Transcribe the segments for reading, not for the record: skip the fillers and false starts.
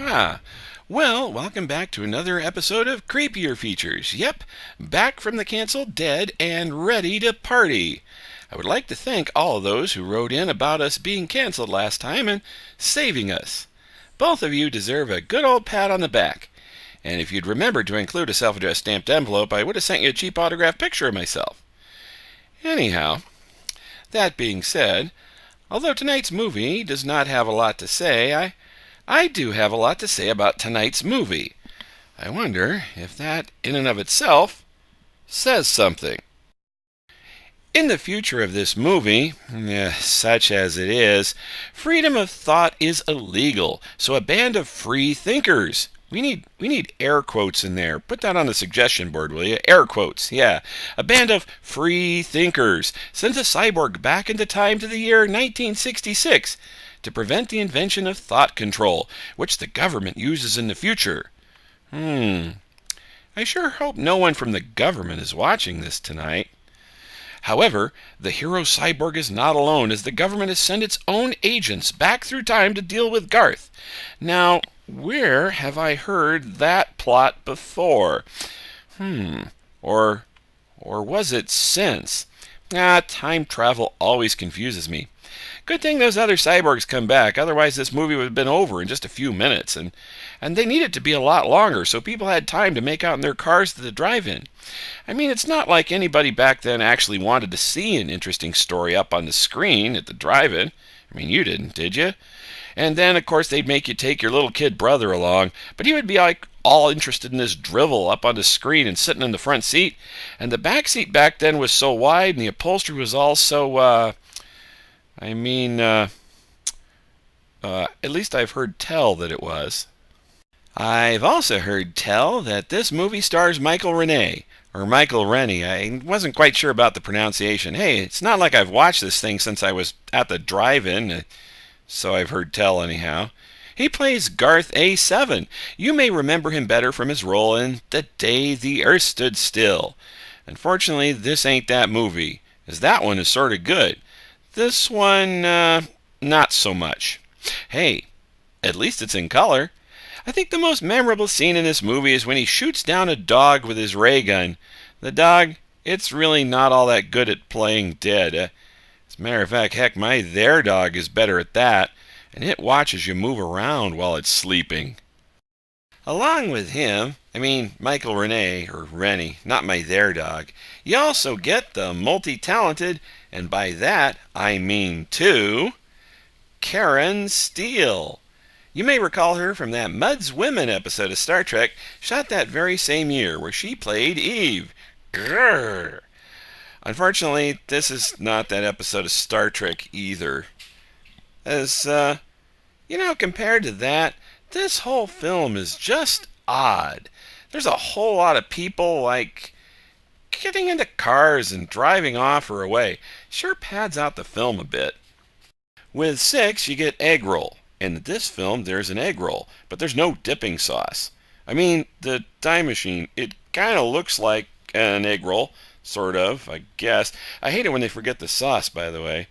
Ah, well, welcome back to another episode of Creepier Features. Yep, back from the canceled dead and ready to party. I would like to thank all of those who wrote in about us being canceled last time and saving us. Both of you deserve a good old pat on the back. And if you'd remembered to include a self-addressed stamped envelope, I would have sent you a cheap autographed picture of myself. Anyhow, that being said, although tonight's movie does not have a lot to say, I do have a lot to say about tonight's movie. I wonder if that, in and of itself, says something. In the future of this movie, such as it is, freedom of thought is illegal. So a band of free thinkers. We need air quotes in there. Put that on the suggestion board, will you? Air quotes, yeah. A band of free thinkers sent a cyborg back into time to the year 1966 to prevent the invention of thought control, which the government uses in the future. I sure hope no one from the government is watching this tonight. However, the hero cyborg is not alone, as the government has sent its own agents back through time to deal with Garth. Now, where have I heard that plot before? Or was it since? Time travel always confuses me. Good thing those other cyborgs come back, otherwise this movie would have been over in just a few minutes, and they need it to be a lot longer so people had time to make out in their cars to the drive-in. I mean, it's not like anybody back then actually wanted to see an interesting story up on the screen at the drive-in. I mean, you didn't, did you? And then, of course, they'd make you take your little kid brother along, but he would be like all interested in this drivel up on the screen and sitting in the front seat. And the back seat back then was so wide and the upholstery was all so, at least I've heard tell that it was. I've also heard tell that this movie stars Michael Rennie, or Michael Rennie. I wasn't quite sure about the pronunciation. Hey, it's not like I've watched this thing since I was at the drive-in, so I've heard tell anyhow. He plays Garth A7. You may remember him better from his role in The Day the Earth Stood Still. Unfortunately, this ain't that movie, as that one is sort of good. This one, not so much. Hey, at least it's in color. I think the most memorable scene in this movie is when he shoots down a dog with his ray gun. The dog, it's really not all that good at playing dead. As a matter of fact, heck, my their dog is better at that, and it watches you move around while it's sleeping. Along with him, Michael Rennie, not my their dog, you also get the multi-talented, and by that I mean two, Karen Steele. You may recall her from that Mud's Women episode of Star Trek, shot that very same year, where she played Eve. Grrr. Unfortunately, this is not that episode of Star Trek either. As, compared to that, this whole film is just odd. There's a whole lot of people, getting into cars and driving off or away. Sure pads out the film a bit. With 6, you get egg roll. In this film, there's an egg roll, but there's no dipping sauce. The Time Machine, it kind of looks like an egg roll, sort of, I guess. I hate it when they forget the sauce, by the way.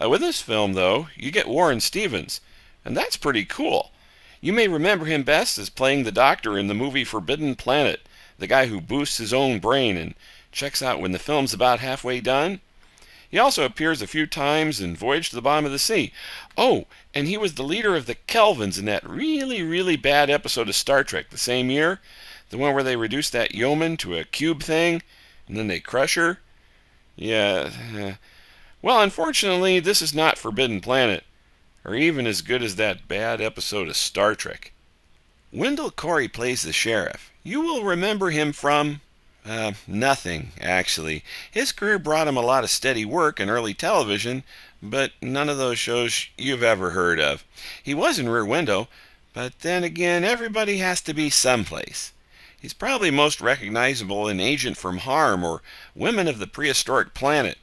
With this film, though, you get Warren Stevens, and that's pretty cool. You may remember him best as playing the Doctor in the movie Forbidden Planet, the guy who boosts his own brain and checks out when the film's about halfway done. He also appears a few times in Voyage to the Bottom of the Sea. Oh, and he was the leader of the Kelvins in that really, really bad episode of Star Trek the same year. The one where they reduce that yeoman to a cube thing, and then they crush her. Yeah. Well, unfortunately, this is not Forbidden Planet, or even as good as that bad episode of Star Trek. Wendell Corey plays the sheriff. You will remember him from... nothing, actually. His career brought him a lot of steady work in early television, but none of those shows you've ever heard of. He was in Rear Window, but then again, everybody has to be someplace. He's probably most recognizable in Agent from Harm or Women of the Prehistoric Planet,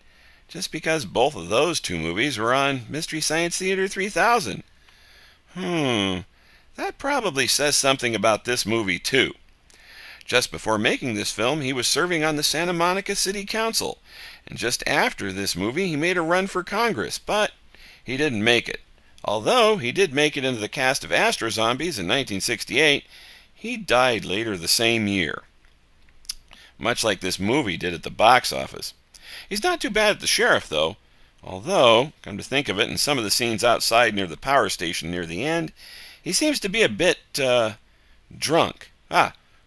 just because both of those two movies were on Mystery Science Theater 3000. That probably says something about this movie, too. Just before making this film, he was serving on the Santa Monica City Council, and just after this movie, he made a run for Congress, but he didn't make it. Although he did make it into the cast of Astro Zombies in 1968, he died later the same year, much like this movie did at the box office. He's not too bad at the sheriff, though. Although, come to think of it, in some of the scenes outside near the power station near the end, he seems to be a bit, drunk.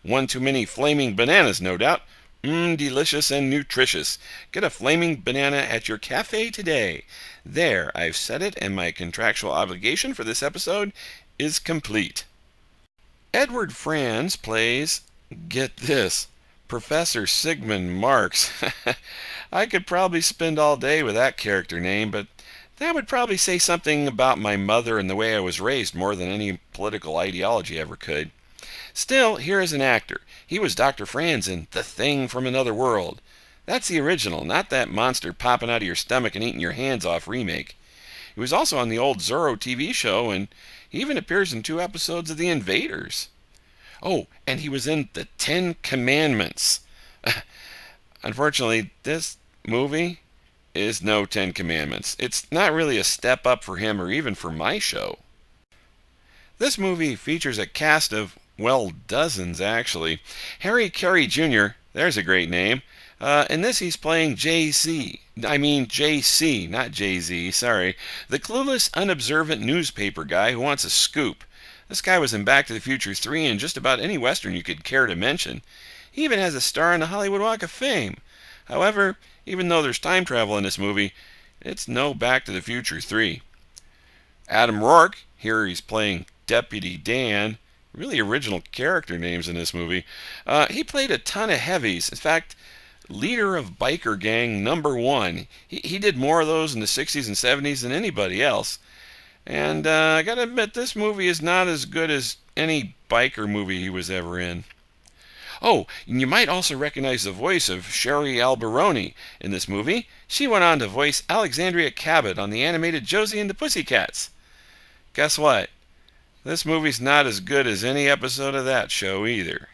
One too many flaming bananas, no doubt. Delicious and nutritious. Get a flaming banana at your cafe today. There, I've said it, and my contractual obligation for this episode is complete. Edward Franz plays, get this, Professor Sigmund Marx. I could probably spend all day with that character name, but that would probably say something about my mother and the way I was raised more than any political ideology ever could. Still, here is an actor. He was Dr. Franz in The Thing from Another World. That's the original, not that monster popping out of your stomach and eating your hands off remake. He was also on the old Zorro TV show, and he even appears in 2 episodes of The Invaders. Oh, and he was in The 10 Commandments. Unfortunately, this movie is no 10 Commandments. It's not really a step up for him or even for my show. This movie features a cast of, well, dozens actually. Harry Carey Jr., there's a great name. In this he's playing JC, not Jay-Z, sorry. The clueless, unobservant newspaper guy who wants a scoop. This guy was in Back to the Future 3 and just about any Western you could care to mention. He even has a star on the Hollywood Walk of Fame. However, even though there's time travel in this movie, it's no Back to the Future 3. Adam Rourke, here he's playing Deputy Dan. Really original character names in this movie. He played a ton of heavies. In fact, leader of biker gang number 1. He did more of those in the 60s and 70s than anybody else. And I gotta admit, this movie is not as good as any biker movie he was ever in. Oh, and you might also recognize the voice of Sherry Alberoni in this movie. She went on to voice Alexandria Cabot on the animated Josie and the Pussycats. Guess what? This movie's not as good as any episode of that show either.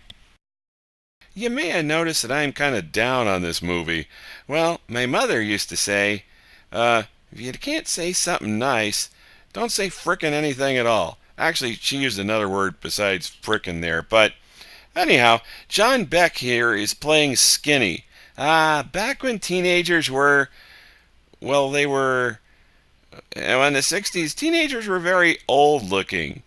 You may have noticed that I'm kind of down on this movie. Well, my mother used to say, if you can't say something nice, don't say frickin' anything at all. Actually, she used another word besides frickin' there, but anyhow, John Beck here is playing Skinny. Back when teenagers were, well, in the 60s, teenagers were very old-looking.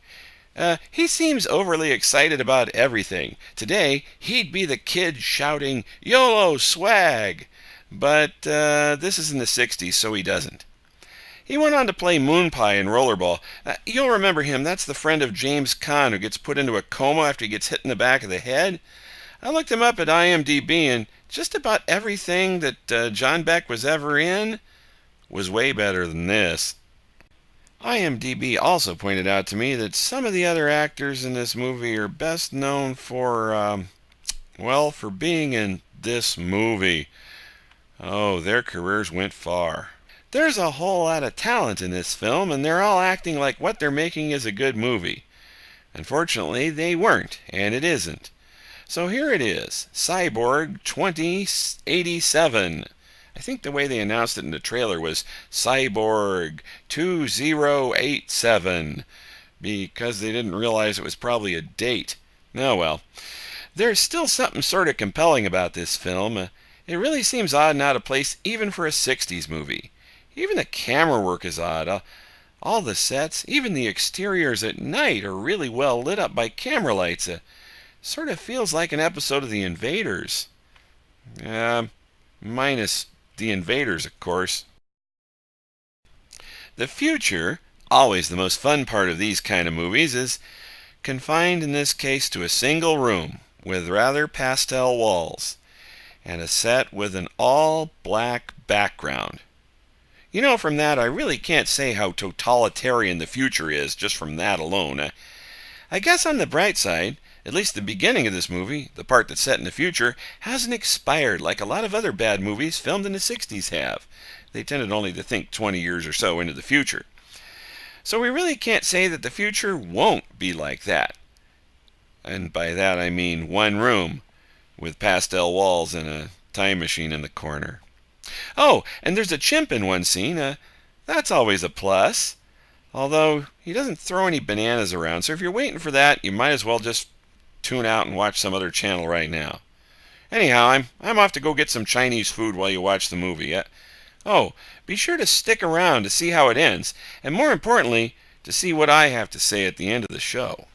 He seems overly excited about everything. Today, he'd be the kid shouting, YOLO swag! But this is in the 60s, so he doesn't. He went on to play Moon Pie in Rollerball. You'll remember him. That's the friend of James Caan who gets put into a coma after he gets hit in the back of the head. I looked him up at IMDb, and just about everything that John Beck was ever in was way better than this. IMDb also pointed out to me that some of the other actors in this movie are best known for, for being in this movie. Oh, their careers went far. There's a whole lot of talent in this film, and they're all acting like what they're making is a good movie. Unfortunately, they weren't, and it isn't. So here it is, Cyborg 2087. I think the way they announced it in the trailer was Cyborg 2087, because they didn't realize it was probably a date. Oh well. There's still something sort of compelling about this film. It really seems odd and out of place even for a 60s movie. Even the camera work is odd. All the sets, even the exteriors at night, are really well lit up by camera lights. Sort of feels like an episode of The Invaders. Minus The Invaders, of course. The future, always the most fun part of these kind of movies, is confined in this case to a single room with rather pastel walls and a set with an all-black background. You know, from that, I really can't say how totalitarian the future is, just from that alone. I guess on the bright side, at least the beginning of this movie, the part that's set in the future, hasn't expired like a lot of other bad movies filmed in the 60s have. They tended only to think 20 years or so into the future. So we really can't say that the future won't be like that. And by that I mean one room with pastel walls and a time machine in the corner. Oh, and there's a chimp in one scene. That's always a plus. Although he doesn't throw any bananas around, so if you're waiting for that, you might as well just tune out and watch some other channel right now. Anyhow, I'm off to go get some Chinese food while you watch the movie. Oh, be sure to stick around to see how it ends, and more importantly, to see what I have to say at the end of the show.